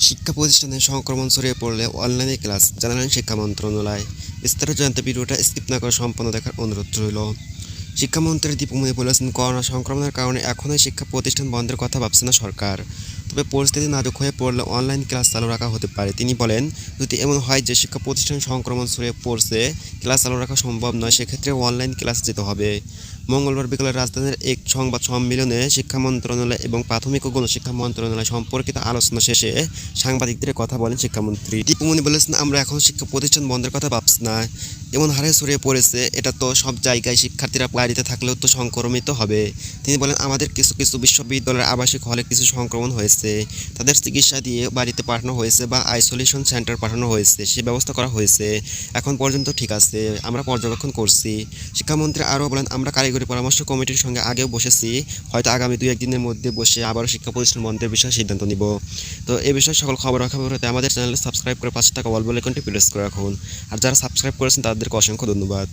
শিক্ষা প্রতিষ্ঠানে সংক্রমণ ছড়িয়ে পড়লে অনলাইনে ক্লাস জানালেন শিক্ষা মন্ত্রণালয়। বিস্তারিত জানতে ভিডিওটা স্কিপ না করে সম্পূর্ণ দেখার অনুরোধ রইল। শিক্ষামন্ত্রী দীপুমনি বলেছেন, করোনা সংক্রমণের কারণে এখনই শিক্ষা প্রতিষ্ঠান বন্ধের কথা ভাবছে না সরকার, তবে পরিস্থিতি নাজুক হয়ে পড়লে অনলাইন ক্লাস চালু রাখা হতে পারে। তিনি বলেন, যদি এমন হয় যে শিক্ষা প্রতিষ্ঠানে সংক্রমণ ছড়িয়ে পড়ছে, ক্লাস চালু রাখা সম্ভব নয়, সেক্ষেত্রে অনলাইন ক্লাস যেতে হবে। মঙ্গলবার বিকেলে রাজধানীর এক সংবাদ সম্মেলনে শিক্ষা মন্ত্রণালয় এবং প্রাথমিক ও গণশিক্ষা মন্ত্রণালয় সম্পর্কিত আলোচনা শেষে সাংবাদিকদের কথা বলেন শিক্ষামন্ত্রী দীপুমনি বলেছেন, আমরা এখন শিক্ষা প্রতিষ্ঠান বন্ধের কথা ভাবছি না। এমন হারে ছড়িয়ে পড়েছে, এটা তো সব জায়গায় শিক্ষার্থীরা বাড়িতে থাকলেও তো সংক্রমিত হবে। তিনি বলেন, আমাদের কিছু কিছু বিশ্ববিদ্যালয়ের আবাসিক হলে কিছু সংক্রমণ হয়েছে, তাদের চিকিৎসা দিয়ে বাড়িতে পাঠানো হয়েছে বা আইসোলেশন সেন্টার পাঠানো হয়েছে, সে ব্যবস্থা করা হয়েছে। এখন পর্যন্ত ঠিক আছে, আমরা পর্যবেক্ষণ করছি। শিক্ষামন্ত্রী আরও বলেন, আমরা কারিগরি পরামর্শ কমিটির সঙ্গে আগেও বসেছি, হয়তো আগামী 2-1 দিনের মধ্যে বসে আবারও শিক্ষা প্রতিষ্ঠান বন্ধের বিষয়ে সিদ্ধান্ত নিব। তো এই বিষয়ে সকল খবর হতে আমাদের চ্যানেলে সাবস্ক্রাইব করে পাশে থাকা অল বেল আইকনটি প্রেস করে রাখুন। আর যারা সাবস্ক্রাইব করেছেন তাদেরকে অসংখ্য ধন্যবাদ।